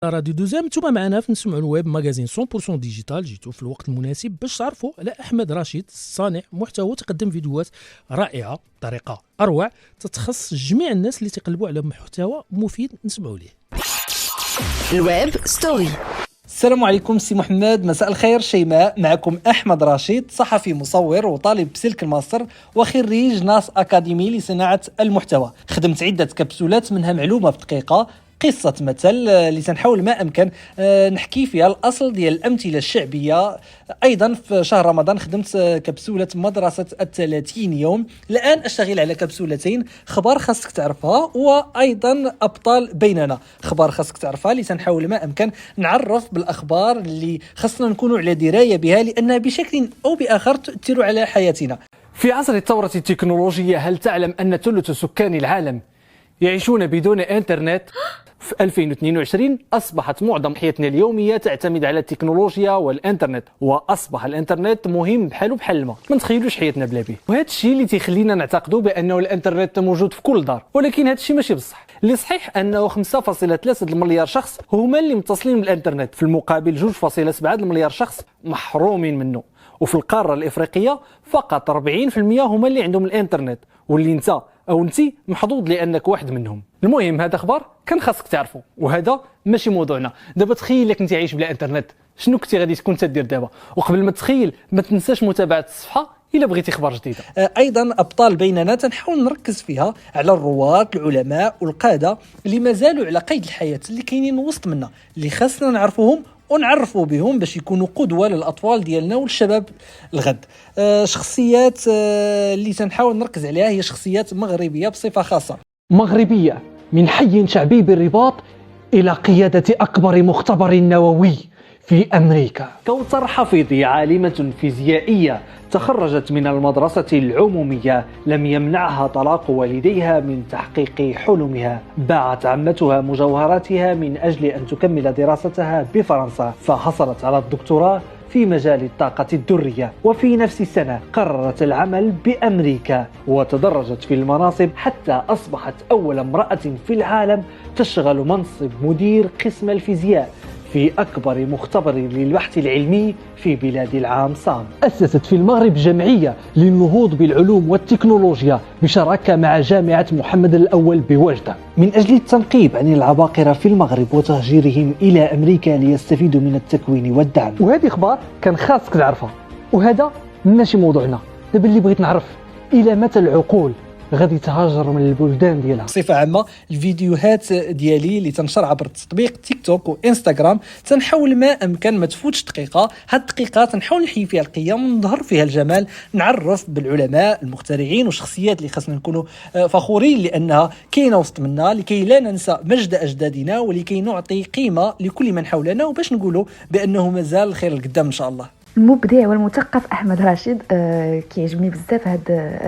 راديو دوزام. نتوما معنا في نسمعوا الويب ماغازين 100% ديجيتال. جيتوا في الوقت المناسب باش تعرفوا على احمد رشيد، صانع محتوى تقدم فيديوهات رائعه بطريقه اروع تتخص جميع الناس اللي تقلبوا على محتوى مفيد. نسمعوا ليه. الويب ستوري. السلام عليكم سي محمد، مساء الخير. شيماء معكم أحمد رشيد، صحفي مصور وطالب بسلك الماستر وخريج ناس أكاديمي لصناعة المحتوى. خدمت عدة كبسولات منها معلومة بدقيقة، قصة مثل اللي تنحاول ما أمكن نحكي فيها الأصل ديال الأمثلة الشعبية. أيضا في شهر رمضان خدمت كبسولة مدرسة 30 يوم. الآن أشتغل على كبسولتين، خبر خاصك تعرفها وأيضا أبطال بيننا، خبر خاصك تعرفها اللي تنحاول ما أمكن نعرف بالأخبار اللي خاصنا نكونوا على دراية بها لأنها بشكل أو بآخر تؤثر على حياتنا. في عصر الثورة التكنولوجية، هل تعلم أن ثلث سكان العالم يعيشون بدون إنترنت؟ في 2022 أصبحت معظم حياتنا اليومية تعتمد على التكنولوجيا والإنترنت، وأصبح الإنترنت مهم بحال الماء، ما نتخيلوش حياتنا بلا به. وهذا الشيء اللي تيخلينا نعتقدوا بأنه الإنترنت موجود في كل دار، ولكن هذا الشيء ماشي بصح. اللي صحيح أنه 5.3 المليار شخص هما اللي متصلين بالإنترنت، في المقابل 2.7 المليار شخص محرومين منه. وفي القارة الإفريقية فقط 40% هما اللي عندهم الإنترنت، واللي انت او انت محظوظ لانك واحد منهم. المهم هذا خبر كان خاصك تعرفه، وهذا ماشي موضوعنا. دابا تخيل لك انت عايش بلا انترنت، شنو كنتي غادي تكون تدير دابا؟ وقبل ما تخيل ما تنساش متابعه الصفحه الا بغيتي خبر جديده. ايضا ابطال بيننا تنحاول نركز فيها على الرواد العلماء والقاده اللي مازالوا على قيد الحياه، اللي كاينين وسط منا، اللي خاصنا نعرفوهم ونعرفوا بهم باش يكونوا قدوة للأطفال ديالنا والشباب الغد. شخصيات اللي تنحاول نركز عليها هي شخصيات مغربية بصفة خاصة. مغربية من حي شعبي بالرباط إلى قيادة أكبر مختبر نووي في أمريكا. كوثر حفيظي عالمة فيزيائية تخرجت من المدرسة العمومية، لم يمنعها طلاق والديها من تحقيق حلمها. باعت عمتها مجوهراتها من أجل أن تكمل دراستها بفرنسا، فحصلت على الدكتوراه في مجال الطاقة الذرية. وفي نفس السنة قررت العمل بأمريكا وتدرجت في المناصب حتى أصبحت أول امرأة في العالم تشغل منصب مدير قسم الفيزياء في أكبر مختبر للبحث العلمي في بلاد العام صام. أسست في المغرب جمعية للنهوض بالعلوم والتكنولوجيا بشراكة مع جامعة محمد الأول بوجدة، من أجل التنقيب عن العباقرة في المغرب وتهجيرهم إلى أمريكا ليستفيدوا من التكوين والدعم. وهذه أخبار كان خاصك تعرفها، وهذا ماشي موضوعنا. دابا اللي بغيت نعرف إلى متى العقول غادي تهاجر من البلدان ديالها. بصفة عامة الفيديوهات ديالي اللي تنشر عبر تطبيق تيك توك وانستغرام تنحاول ما امكن ما تفوتش دقيقة. هاد الدقيقة تنحاول نحيي فيها القيم ونظهر فيها الجمال، نعرف بالعلماء المخترعين والشخصيات اللي خاصنا نكونوا فخورين لانها كاينه وسط منا، لكي لا ننسى مجد اجدادنا ولكي نعطي قيمة لكل من حولنا، وباش نقولوا بانه مازال الخير القدام ان شاء الله. المبدع والمثقف احمد رشيد كيعجبني بزاف هاد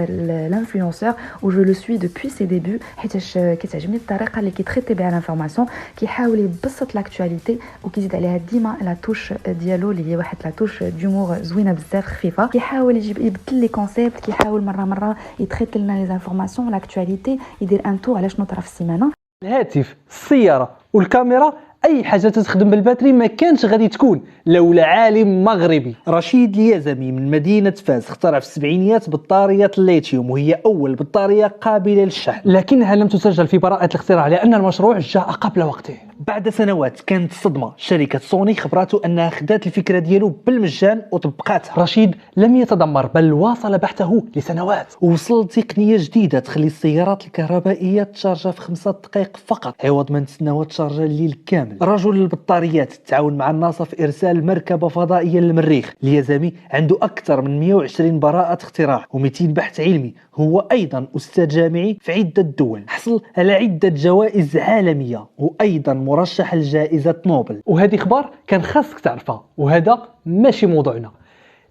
الانفلونسور و جو لو سوي دوبوي سي ديبي، حيتاش كتعجبني الطريقه اللي كيتريتي بها لانفورماسيون، كيحاول يبسط لاكtualité وكيزيد عليها ديما لا توش ديالو اللي هي واحد لا توش ديومور زوينه بزاف خفيفه. كيحاول يبدل لي كونسيبت، كيحاول مره يتريتي لنا لي انفورماسيون لاكtualité، يدير ان تور على شنو طرا في السيمانه. الهاتف، السيارة والكاميرا، أي حاجة تخدم بالباتري ما كانش غادي تكون لولا عالم مغربي. رشيد اليزمي من مدينة فاس اخترع في السبعينيات بطارية الليثيوم، وهي أول بطارية قابلة للشحن، لكنها لم تسجل في براءة الاختراع لأن المشروع جاء قبل وقته. بعد سنوات كانت صدمة، شركة سوني خبراته أنها خدات الفكرة ديالو بالمجان وطبقاتها. رشيد لم يتذمر بل واصل بحثه لسنوات، ووصل تقنية جديدة تخلي السيارات الكهربائية تشارجها في 5 دقائق فقط عوض ما نتسناوها تشارجها الليل كامل. رجل البطاريات تعاون مع الناسا في إرسال مركبة فضائية للمريخ. اليزمي عنده أكثر من 120 براءة اختراع و200 بحث علمي. هو أيضا أستاذ جامعي في عدة دول، حصل على عدة جوائز عالمية، وأيضا مرشح لجائزة نوبل. وهذه اخبار كان خاصك تعرفها، وهذا ماشي موضوعنا.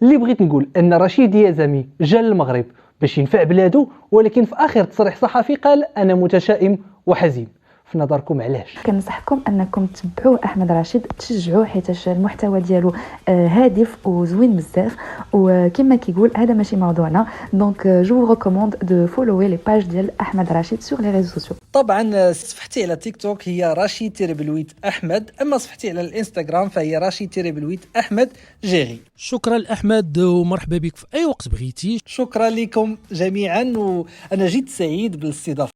اللي بغيت نقول ان رشيد اليزمي جا للمغرب باش ينفع بلاده، ولكن في اخر تصريح صحفي قال انا متشائم وحزين. في نظركم علاش؟ كنصحكم انكم تتبعوه احمد رشيد، تشجعوه حيت المحتوى ديالو هادف وزوين بزاف، وكما كيقول هذا ماشي موضوعنا. دونك جو ريكوموند دو فولوي لي باج ديال احمد رشيد سور لي ريزو سوسيو. طبعا صفحتي على تيك توك هي رشيد تيربلويت احمد، اما صفحتي على الانستغرام فهي رشيد تيربلويت احمد جيري. شكرا لاحمد ومرحبا بك في اي وقت بغيتي. شكرا لكم جميعا، وانا جد سعيد بالاستضافه.